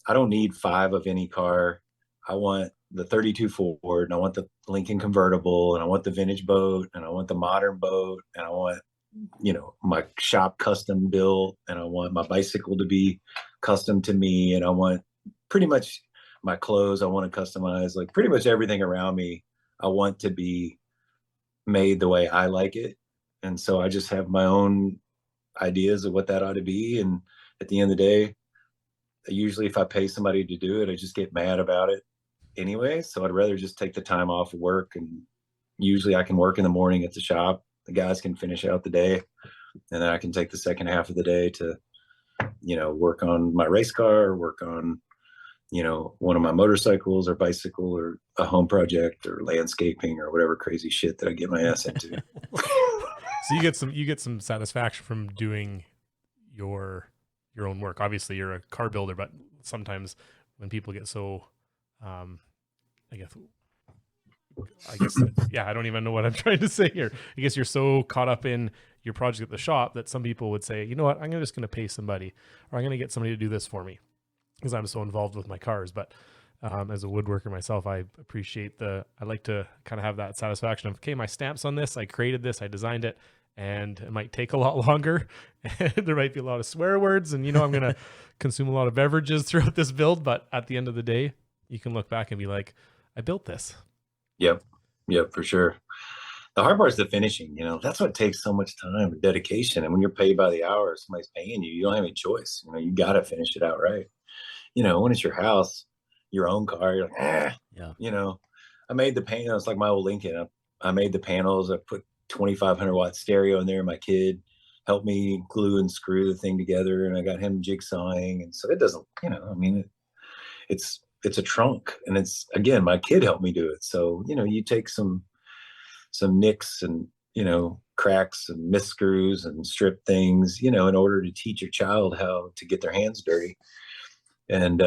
I don't need 5 of any car. I want the 32 Ford, and I want the Lincoln convertible, and I want the vintage boat, and I want the modern boat, and I want my shop custom built, and I want my bicycle to be custom to me, and I want pretty much my clothes I want to customize, like pretty much everything around me I want to be made the way I like it. And so I just have my own ideas of what that ought to be. And at the end of the day, usually if I pay somebody to do it, I just get mad about it anyway. So I'd rather just take the time off of work, and usually I can work in the morning at the shop. The guys can finish out the day, and then I can take the second half of the day to, work on my race car or work on, one of my motorcycles or bicycle or a home project or landscaping or whatever crazy shit that I get my ass into. So you get some satisfaction from doing your own work. Obviously you're a car builder, but sometimes when people get so, I guess, yeah, I don't even know what I'm trying to say here. I guess you're so caught up in your project at the shop that some people would say, you know what, I'm just going to pay somebody, or I'm going to get somebody to do this for me because I'm so involved with my cars. But as a woodworker myself, I like to kind of have that satisfaction of, okay, my stamp's on this, I created this, I designed it, and it might take a lot longer. And there might be a lot of swear words, and I'm going to consume a lot of beverages throughout this build. But at the end of the day, you can look back and be like, I built this. Yep, for sure. The hard part is the finishing. That's what takes so much time and dedication. And when you're paid by the hour, somebody's paying you, you don't have any choice. You got to finish it out right. When it's your house, your own car, you're like, yeah. I made the panels. It's like my old Lincoln. I made the panels. I put 2,500 watt stereo in there. My kid helped me glue and screw the thing together, and I got him jigsawing. And so it doesn't, it's a trunk, and it's, again, my kid helped me do it. So, you take some nicks and, cracks and misscrews and strip things, in order to teach your child how to get their hands dirty. And,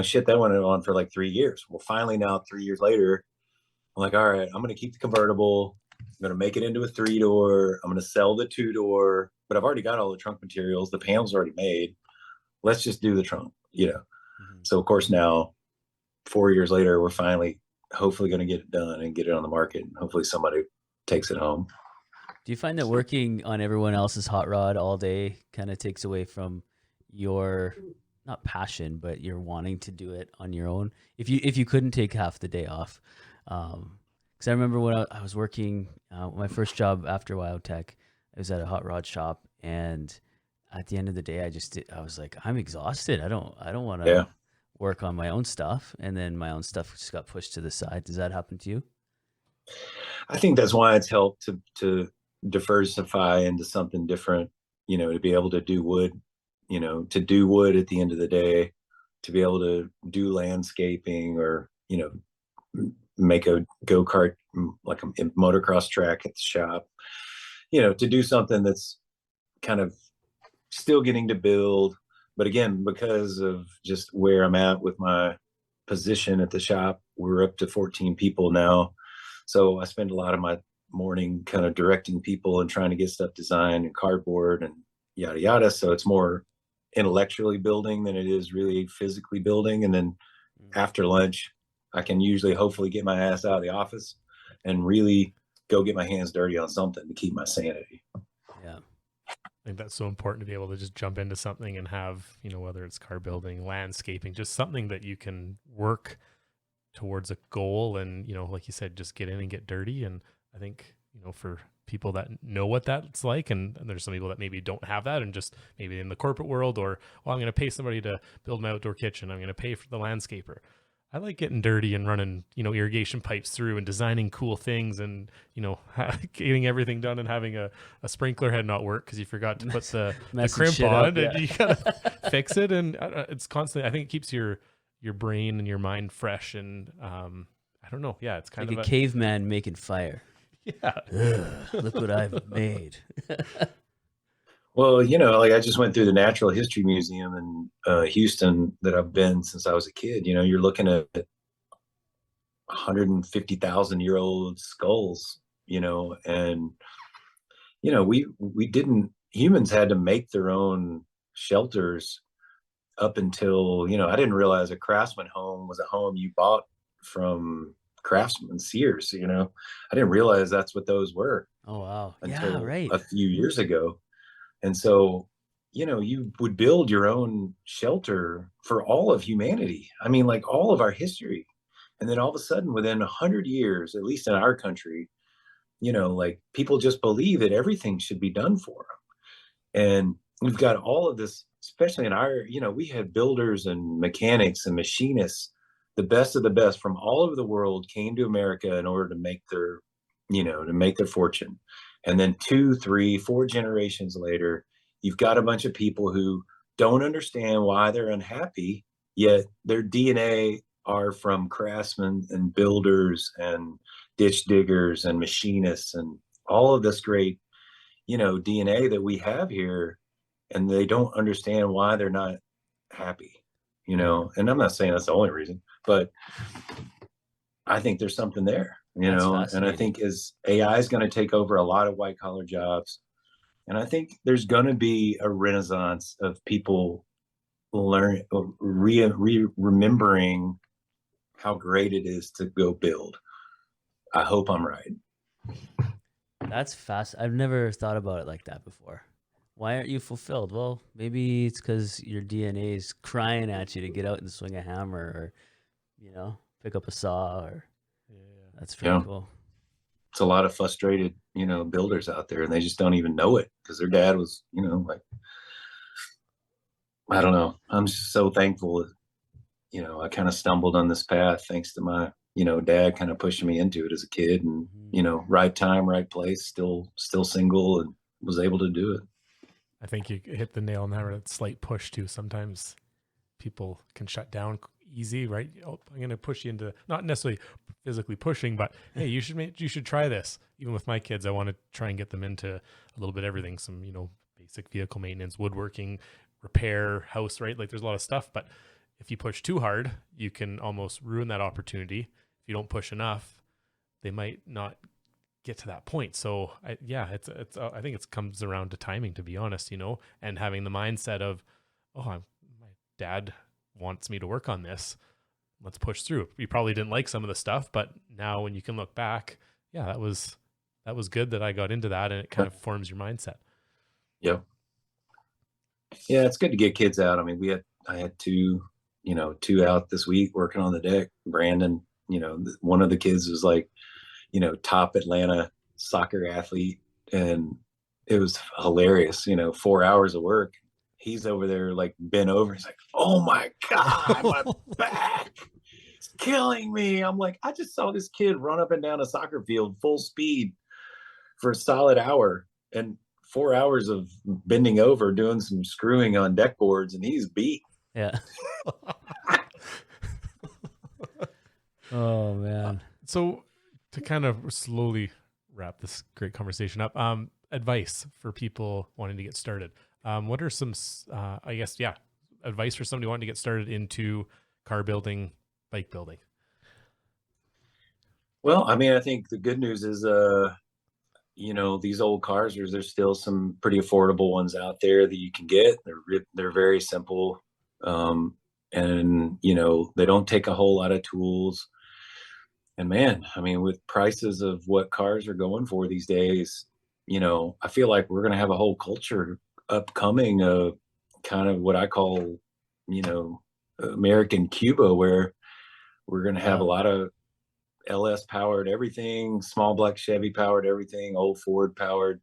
shit, that went on for like 3 years. Well, finally now 3 years later, I'm like, all right, I'm going to keep the convertible. I'm going to make it into a 3-door. I'm going to sell the 2-door, but I've already got all the trunk materials. The panel's already made. Let's just do the trunk, Mm-hmm. So of course now 4 years later, we're finally hopefully going to get it done and get it on the market. And hopefully somebody takes it home. Do you find that working on everyone else's hot rod all day kind of takes away from your, not passion, but you're wanting to do it on your own? If you couldn't take half the day off, because I remember when I was working my first job after WyoTech, I was at a hot rod shop, and at the end of the day, I was like, I'm exhausted. I don't want to work on my own stuff, and then my own stuff just got pushed to the side. Does that happen to you? I think that's why it's helped to diversify into something different. To be able to do wood. To do wood at the end of the day, to be able to do landscaping or, make a go-kart, like a motocross track at the shop, to do something that's kind of still getting to build. But again, because of just where I'm at with my position at the shop, we're up to 14 people now. So I spend a lot of my morning kind of directing people and trying to get stuff designed and cardboard and yada yada. So it's more intellectually building than it is really physically building. And then after lunch, I can usually hopefully get my ass out of the office and really go get my hands dirty on something to keep my sanity. Yeah. I think that's so important to be able to just jump into something and have, whether it's car building, landscaping, just something that you can work towards a goal and, like you said, just get in and get dirty. And I think, for people that know what that's like, and there's some people that maybe don't have that and just maybe in the corporate world, or, well, I'm going to pay somebody to build my outdoor kitchen. I'm going to pay for the landscaper. I like getting dirty and running, irrigation pipes through and designing cool things and, getting everything done and having a sprinkler head not work because you forgot to put the crimp on and you gotta fix it. And it's constantly, I think it keeps your brain and your mind fresh. And I don't know. Yeah, it's kind like of a caveman making fire. Yeah. Look what I've made. Well, like I just went through the Natural History Museum in Houston that I've been since I was a kid. You're looking at 150,000-year-old skulls, and, humans had to make their own shelters up until, I didn't realize a craftsman home was a home you bought from Craftsman Sears. I didn't realize that's what those were. Oh, wow. Until yeah, right. a few years ago. And so, you would build your own shelter for all of humanity. I mean, like all of our history. And then all of a sudden, within 100 years, at least in our country, like people just believe that everything should be done for them. And we've got all of this, especially in our, we had builders and mechanics and machinists, the best of the best from all over the world came to America in order to make their, fortune. And then 2, 3, 4 generations later, you've got a bunch of people who don't understand why they're unhappy, yet their DNA are from craftsmen and builders and ditch diggers and machinists and all of this great, DNA that we have here. And they don't understand why they're not happy, and I'm not saying that's the only reason, but I think there's something there. And I think as AI is going to take over a lot of white collar jobs, and I think there's going to be a renaissance of people remembering how great it is to go build. I hope I'm right. That's fast. I've never thought about it like that before. Why aren't you fulfilled? Well, maybe it's because your DNA is crying at you to get out and swing a hammer or, pick up a saw or. That's pretty cool. It's a lot of frustrated, builders out there, and they just don't even know it because their dad was, like, I don't know. I'm just so thankful that, I kind of stumbled on this path thanks to my, dad kind of pushing me into it as a kid and, right time, right place, still single and was able to do it. I think you hit the nail on the head. That slight push too. Sometimes people can shut down easy, right? Oh, I'm going to push you into not necessarily physically pushing, but hey, you should try this. Even with my kids, I want to try and get them into a little bit of everything. Some, basic vehicle maintenance, woodworking, repair, house, right? Like there's a lot of stuff, but if you push too hard, you can almost ruin that opportunity. If you don't push enough, they might not get to that point. So I think it comes around to timing, to be honest, and having the mindset of, my dad wants me to work on this. Let's push through. You probably didn't like some of the stuff, but now when you can look back, yeah, that was good that I got into that, and it kind of forms your mindset. Yeah. Yeah, it's good to get kids out. I mean, I had two out this week working on the deck. Brandon, one of the kids was like, top Atlanta soccer athlete, and it was hilarious. 4 hours of work. He's over there like bent over. He's like, oh my God, my back. It's killing me. I'm like, I just saw this kid run up and down a soccer field full speed for a solid hour and 4 hours of bending over, doing some screwing on deck boards, and he's beat. Yeah. Oh man. So to kind of slowly wrap this great conversation up, advice for people wanting to get started. What are some, I guess, advice for somebody wanting to get started into car building, bike building? Well, I mean, I think the good news is, these old cars, there's still some pretty affordable ones out there that you can get. They're very simple, and they don't take a whole lot of tools. And man, I mean, with prices of what cars are going for these days, I feel like we're going to have a whole culture upcoming of kind of what I call, American Cuba, where we're going to have a lot of LS powered everything, small block Chevy powered everything, old Ford powered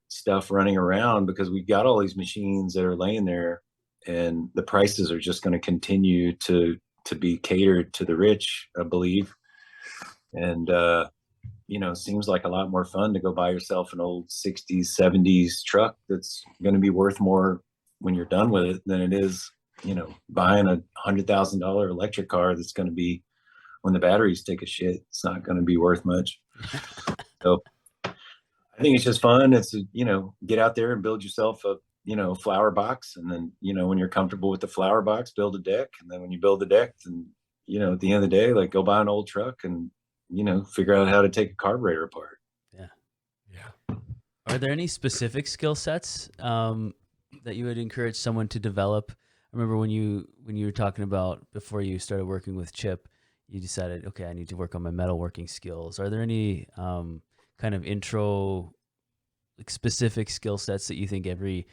stuff running around, because we've got all these machines that are laying there, and the prices are just going to continue to be catered to the rich, I believe. And seems like a lot more fun to go buy yourself an old 60s 70s truck that's going to be worth more when you're done with it than it is buying a $100,000 electric car that's going to be, when the batteries take a shit, it's not going to be worth much. So I think it's just fun. It's get out there and build yourself a flower box, and then when you're comfortable with the flower box, build a deck, and then when you build the deck, then at the end of the day, like, go buy an old truck and figure out how to take a carburetor apart. Yeah. Are there any specific skill sets that you would encourage someone to develop? I remember when you were talking about, before you started working with Chip, you decided, okay, I need to work on my metalworking skills. Are there any kind of intro, like, specific skill sets that you think every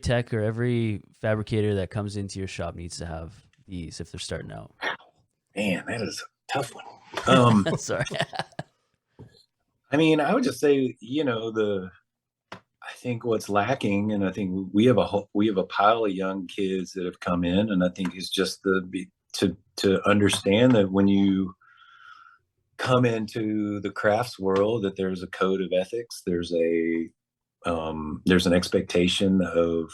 tech or every fabricator that comes into your shop needs to have these if they're starting out? Man, that is a tough one. Sorry. I mean, I would just say, I think what's lacking, and I think we have a pile of young kids that have come in, and I think it's just to understand that when you come into the crafts world, that there's a code of ethics, there's an expectation of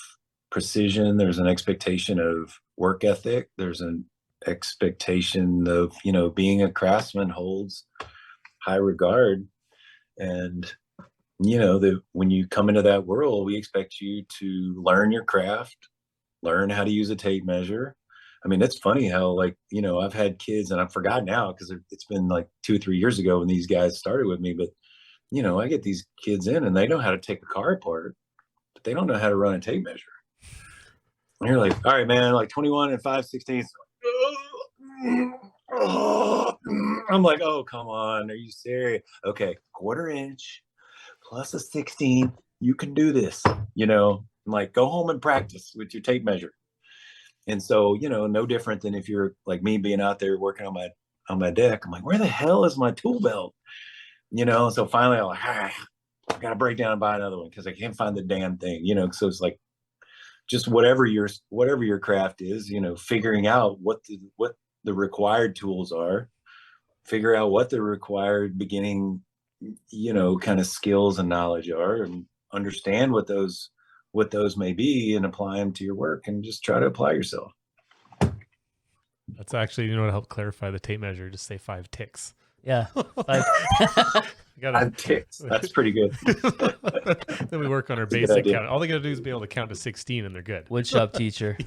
precision, there's an expectation of work ethic, there's an expectation of being a craftsman holds high regard. And that when you come into that world, we expect you to learn your craft, learn how to use a tape measure. I mean, it's funny how, like, I've had kids, and I forgot now because it's been like 2 or 3 years ago when these guys started with me, but I get these kids in and they know how to take a car apart, but they don't know how to run a tape measure. And you're like, all right, man, like 21 and 5/16. I'm like, oh, come on, are you serious? Okay, 1/4 inch plus a 16, you can do this. I'm like, go home and practice with your tape measure. And so, no different than if you're like me, being out there working on my deck. I'm like, where the hell is my tool belt? So finally I'm like, I gotta break down and buy another one because I can't find the damn thing. So it's like, just whatever your craft is, figuring out what the required tools are, figure out what the required beginning, kind of skills and knowledge are, and understand what those may be, and apply them to your work, and just try to apply yourself. That's actually, to help clarify the tape measure, just say 5 ticks. Yeah. 5 ticks. That's pretty good. Then we work on our basic count. All they got to do is be able to count to 16 and they're good. Woodshop teacher.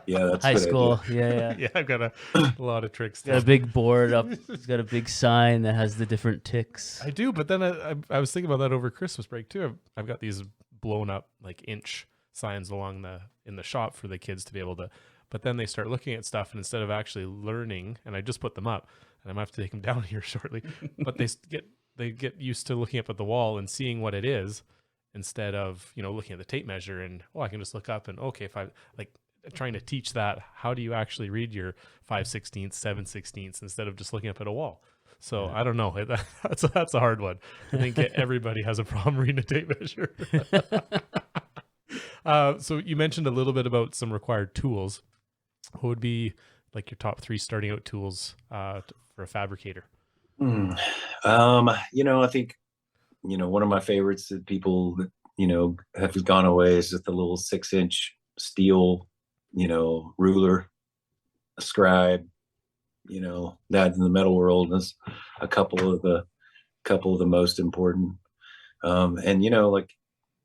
Yeah, that's high school. Idea. Yeah, I've got a lot of tricks. Got a big board up. It's got a big sign that has the different ticks. I do, but then I was thinking about that over Christmas break too. I've got these blown up like inch signs in the shop for the kids to be able to. But then they start looking at stuff, and instead of actually learning, and I just put them up, and I'm gonna have to take them down here shortly. But they get used to looking up at the wall and seeing what it is, instead of looking at the tape measure and I can just look up and okay, if I like trying to teach that, how do you actually read your 5/16, 7/16 instead of just looking up at a wall? So I don't know. That's a hard one. I think everybody has a problem reading a tape measure. So you mentioned a little bit about some required tools. What would be like your top 3 starting out tools for a fabricator? I think, one of my favorites that people that, have gone away is just the little 6-inch steel, ruler, a scribe, that in the metal world is a couple of the most important. And like,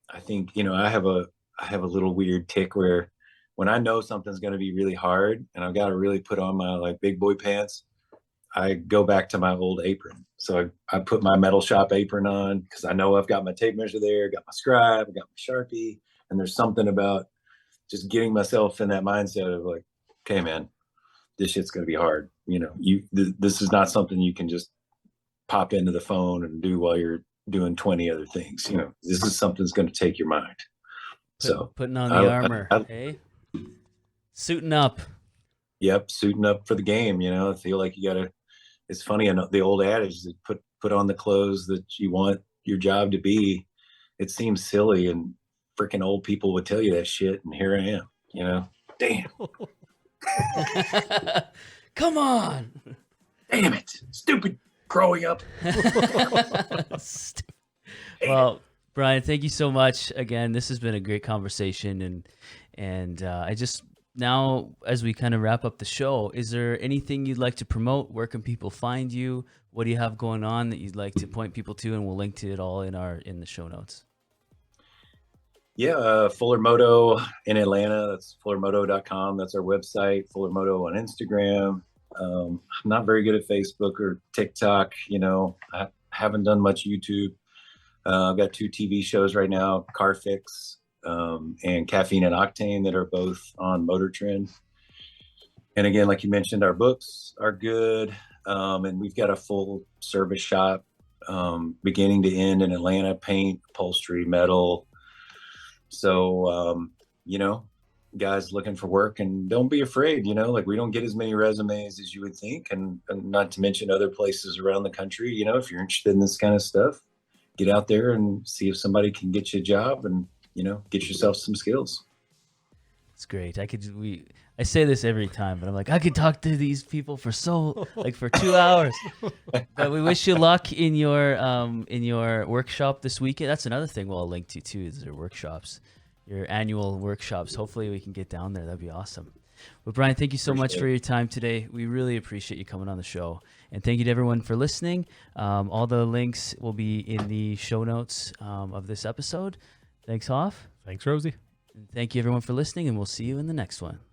I think, I have a little weird tick where when I know something's going to be really hard and I've got to really put on my like big boy pants, I go back to my old apron. So I put my metal shop apron on because I know I've got my tape measure there, got my scribe, I got my Sharpie, and there's something about just getting myself in that mindset of like, okay, man, this shit's going to be hard. This is not something you can just pop into the phone and do while you're doing 20 other things. This is something that's going to take your mind. So putting on the armor, hey, suiting up. Yep, suiting up for the game. I feel like you gotta. It's funny, and the old adage is put on the clothes that you want your job to be. It seems silly, and freaking old people would tell you that shit, and here I am. Damn. Come on. Damn it, stupid growing up. Well, Bryan, thank you so much. Again, this has been a great conversation, and I just now, as we kind of wrap up the show, is there anything you'd like to promote? Where can people find you? What do you have going on that you'd like to point people to? And we'll link to it all in the show notes. Yeah, Fuller Moto in Atlanta. That's fullermoto.com. That's our website. Fuller Moto on Instagram. I'm not very good at Facebook or TikTok. I haven't done much YouTube. I've got 2 TV shows right now, Car Fix and Caffeine and Octane, that are both on MotorTrend. And again, like you mentioned, our books are good. And we've got a full service shop beginning to end in Atlanta, paint, upholstery, metal. So, guys looking for work, and don't be afraid, like we don't get as many resumes as you would think. And not to mention other places around the country, if you're interested in this kind of stuff, get out there and see if somebody can get you a job and, get yourself some skills. It's great. I say this every time, but I'm like, I could talk to these people for 2 hours. But we wish you luck in your workshop this weekend. That's another thing we'll link to too, is their workshops, your annual workshops. Hopefully we can get down there. That'd be awesome. But Bryan, thank you so much for your time today. We really appreciate you coming on the show. And thank you to everyone for listening. All the links will be in the show notes of this episode. Thanks, Hoff. Thanks, Rosie. And thank you everyone for listening, and we'll see you in the next one.